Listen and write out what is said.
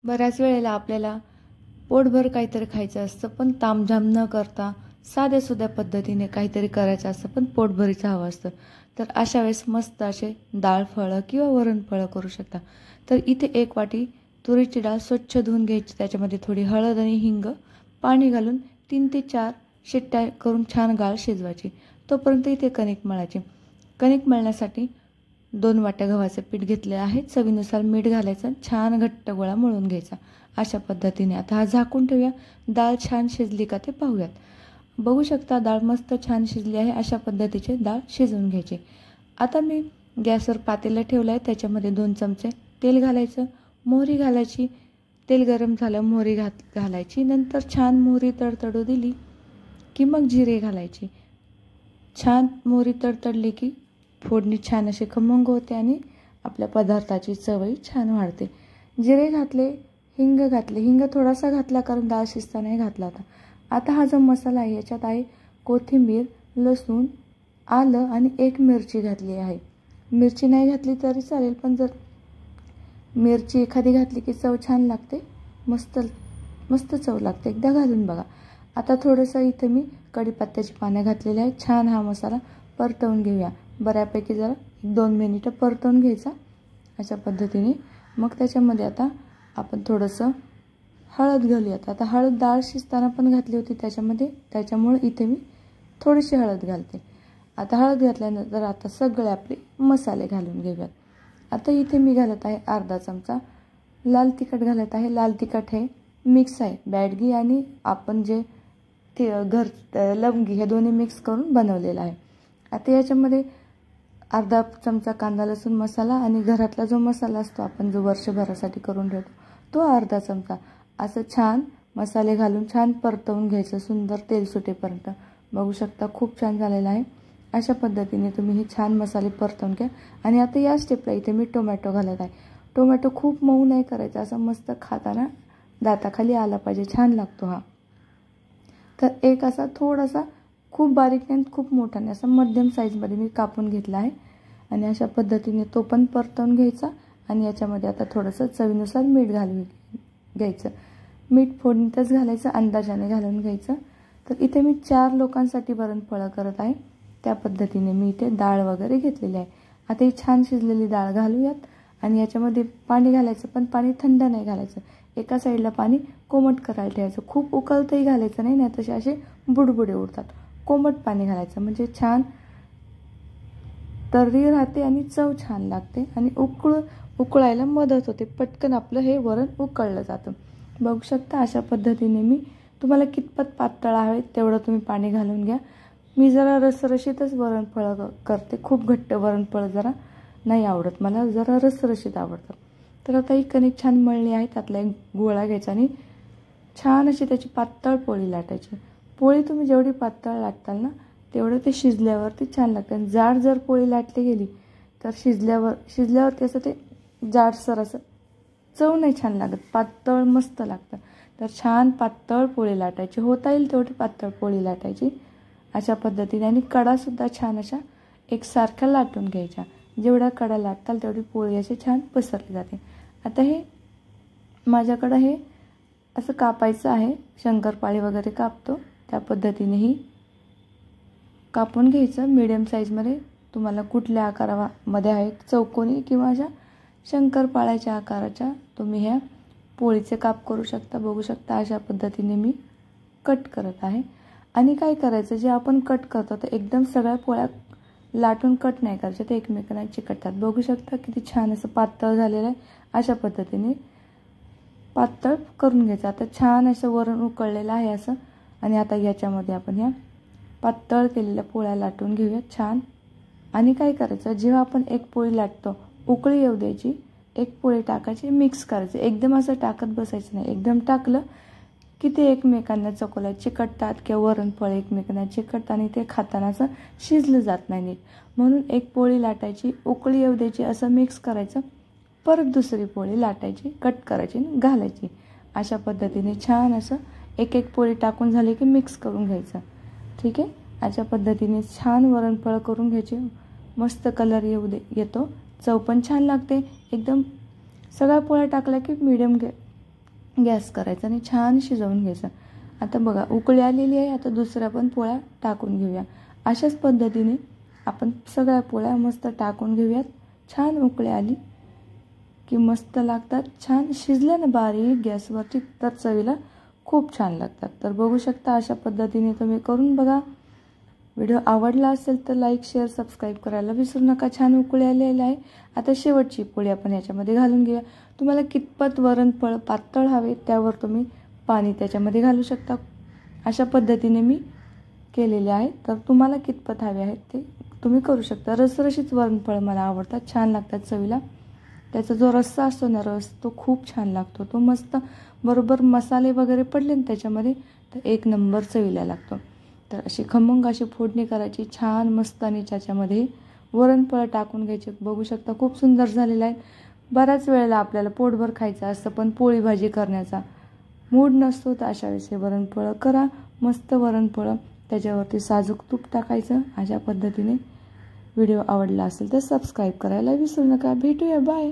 बऱ्याच वेळेला आपल्याला पोटभर काहीतरी खायचं असतं, पण तामझाम न करता साध्यासुध्या पद्धतीने काहीतरी करायचं असतं, पण पोटभरीचं हवं असतं. तर अशा वेळेस मस्त असे डाळ फळं किंवा वरण फळं करू शकता. तर इथे 1 वाटी तुरीची डाळ स्वच्छ धुवून घ्यायची, त्याच्यामध्ये थोडी हळद आणि हिंग पाणी घालून 3 ते 4 शिट्ट्या करून छान डाळ शिजवायची. तोपर्यंत इथे कणिक मळायची. कणिक मळण्यासाठी 2 वाट्या गव्हाचं पीठ घेतले आहे. चवीनुसार मीठ घालायचं, छान घट्ट गोळा मळून घ्यायचा. अशा पद्धतीने आता हा झाकून ठेवूया. डाळ छान शिजली का ते पाहूयात. बघू शकता डाळ मस्त छान शिजली आहे. अशा पद्धतीचे डाळ शिजवून घ्यायची. आता मी गॅसवर पातेलं ठेवलं आहे, त्याच्यामध्ये 2 चमचे तेल घालायचं, मोहरी घालायची. तेल गरम झालं, मोहरी घालायची. नंतर छान मोहरी तडतडू दिली की मग जिरे घालायची. छान मोहरी तडतडली की फोडणी छान अशी खमंग होते आणि आपल्या पदार्थाची चवही छान वाढते. जिरे घातले, हिंग घातले. हिंग थोडासा घातला कारण डाळ शिजतानाही घातला होता. आता हा जो मसाला आहे याच्यात आहे कोथिंबीर, लसूण, आलं आणि 1 मिरची घातली आहे. मिरची नाही घातली तरी चालेल, पण जर मिरची एखादी घातली की चव छान लागते, मस्त मस्त चव लागते. एकदा घालून बघा. आता थोडंसं इथे मी कढीपत्त्याची पानं घातलेली आहेत. छान हा मसाला परतवून घेऊया. बऱ्यापैकी जरा 1-2 मिनिटं परतवून घ्यायचा अशा पद्धतीने. मग त्याच्यामध्ये आता आपण थोडंसं हळद घालूयात. आता हळद डाळ शिजताना पण घातली होती त्याच्यामध्ये, त्याच्यामुळे इथे मी थोडीशी हळद घालते. आता हळद घातल्यानंतर आता सगळे आपले मसाले घालून घेऊयात. आता इथे मी घालत आहे अर्धा चमचा लाल तिखट घालत आहे. लाल तिखट हे मिक्स आहे, बॅडगी आणि आपण जे ते लवंगी हे दोन्ही मिक्स करून बनवलेलं आहे. आता याच्यामध्ये अर्धा चमचा कांदा लसूण मसाला आणि घरातला जो मसाला असतो आपण जो वर्षभरासाठी करून ठेवतो तो अर्धा चमचा, असं छान मसाले घालून छान परतवून घ्यायचं सुंदर तेल सुटेपर्यंत. बघू शकता खूप छान झालेलं आहे. अशा पद्धतीने तुम्ही हे छान मसाले परतवून घ्या. आणि आता या स्टेपला इथे मी टोमॅटो घालत आहे. टोमॅटो खूप मऊ नाही करायचा, असं मस्त खाताना दाताखाली आला पाहिजे, छान लागतो हा. तर एक असा थोडासा खूप बारीक नाही खूप मोठा नाही, असा मध्यम साईजमध्ये मी कापून घेतला आहे. आणि अशा पद्धतीने तो पण परतवून घ्यायचा. आणि याच्यामध्ये आता थोडंसं चवीनुसार मीठ घालून घ्यायचं. मीठ फोडणीतच घालायचं, अंदाजाने घालून घ्यायचं. तर इथे मी 4 लोकांसाठी वरणफळं करत आहे. त्या पद्धतीने मी इथे डाळ वगैरे घेतलेली आहे. आता ही छान शिजलेली डाळ घालूयात. आणि याच्यामध्ये पाणी घालायचं, पण पाणी थंड नाही घालायचं. एका साईडला पाणी कोमट करायला ठेवायचं. खूप उकळतही घालायचं नाही, तसे असे बुडबुडे उडतात. कोमट पाणी घालायचं म्हणजे छान तर्री राहते आणि चव छान लागते आणि उकळायला मदत होते. पटकन आपलं हे वरण उकळलं जातं. बघू शकता अशा पद्धतीने मी तुम्हाला कितपत पातळ हवे तेवढं तुम्ही पाणी घालून घ्या. मी जरा रसरशीतच वरणफळं करते. खूप घट्ट वरणफळं जरा नाही आवडत मला, जरा रसरशीत आवडतं. तर आता ही कणिक छान मळली आहे. त्यातला एक गोळा घ्यायचा आणि छान अशी त्याची पातळ पोळी लाटायची. पोळी तुम्ही जेवढी पातळ लाटताल ना तेवढं ते शिजल्यावरती छान लागतं. आणि जाड जर पोळी लाटली गेली तर शिजल्यावरती असं ते जाडसर असं चव नाही छान लागत, पातळ मस्त लागतं. तर छान पातळ पोळी लाटायची, होता येईल तेवढी पातळ पोळी लाटायची अशा पद्धतीने. आणि कडासुद्धा छान अशा एकसारख्या लाटून घ्यायच्या. जेवढ्या कडा लाटताल तेवढी पोळी अशी छान पसरली जाते. आता हे माझ्याकडं हे असं कापायचं आहे, शंकरपाळी वगैरे कापतो त्या पद्धतीनेही कापून घ्यायचं. मीडियम साईजमध्ये तुम्हाला कुठल्या आकारामध्ये आहेत, चौकोनी किंवा अशा शंकरपाळ्याच्या आकाराच्या तुम्ही ह्या पोळीचे काप करू शकता. बघू शकता अशा पद्धतीने मी कट करत आहे. आणि काय करायचं, जे आपण कट करतो ते एकदम सगळ्या पोळ्या लाटून कट नाही करायचे, ते एकमेकांना चिकटतात. बघू शकता किती छान असं पातळ झालेलं आहे. अशा पद्धतीने पातळ करून घ्यायचं. आता छान असं वरण उकळलेलं आहे असं. आणि आता याच्यामध्ये आपण ह्या पातळ केलेल्या पोळ्या लाटून घेऊया छान. आणि काय करायचं, जेव्हा आपण एक पोळी लाटतो उकळी येऊ द्यायची, एक पोळी टाकायची, मिक्स करायचं. एकदम असं टाकत बसायचं नाही. एकदम टाकलं की ते एकमेकांना चकोल्या चिकटतात किंवा वरणफळ एकमेकांना चिकटतात आणि ते खाताना असं शिजलं जात नाही नीट. म्हणून एक पोळी लाटायची, उकळी येऊ द्यायची, असं मिक्स करायचं. परत दुसरी पोळी लाटायची, कट करायची आणि घालायची. अशा पद्धतीने छान असं एक एक पोळी टाकून झाली की मिक्स करून घ्यायचं. ठीक आहे. अशा पद्धतीने छान वरणफळ करून घ्यायची. मस्त कलर येतो, चव पण छान लागते. एकदम सगळ्या पोळ्या टाकल्या की मीडियम गॅस करायचा आणि छान शिजवून घ्यायचं. आता बघा उकळी आलेली आहे. आता दुसऱ्या पण पोळ्या टाकून घेऊया. अशाच पद्धतीने आपण सगळ्या पोळ्या मस्त टाकून घेऊयात. छान उकळी आली की मस्त लागतात. छान शिजल्या ना बारीक गॅसवरती तर चवीला खूप छान लागतात. तर बघू शकता अशा पद्धतीने तुम्ही करून बघा. व्हिडिओ आवडला असेल तर लाईक शेअर सबस्क्राईब करायला विसरू नका. छान उकळी आलेली आहे. आता शेवटची पोळी आपण याच्यामध्ये घालून घेऊया. तुम्हाला कितपत वरणफळ पातळ हवे त्यावर तुम्ही पाणी त्याच्यामध्ये घालू शकता. अशा पद्धतीने मी केलेले आहे. तर तुम्हाला कितपत हवे आहेत ते तुम्ही करू शकता. रसरशीत वरणफळ मला आवडतात, छान लागतात चवीला. त्याचा जो रस्सा असतो ना रस तो खूप छान लागतो. तो मस्त बरोबर मसाले वगैरे पडले ना त्याच्यामध्ये तर एक नंबर चवीला लागतो. तर अशी खमंग अशी फोडणी करायची छान मस्त आणि त्याच्यामध्ये वरणफळ टाकून घ्यायचे. बघू शकता खूप सुंदर झालेलं आहे. बऱ्याच वेळेला आपल्याला पोटभर खायचं असतं पण पोळी भाजी करण्याचा मूड नसतो. तर अशा वेळेस हे वरणफळ करा. मस्त वरणफळ त्याच्यावरती साजूक तूप टाकायचं. अशा पद्धतीने व्हिडिओ आवडला असेल तर सबस्क्राईब करायला विसरू नका. भेटूया, बाय.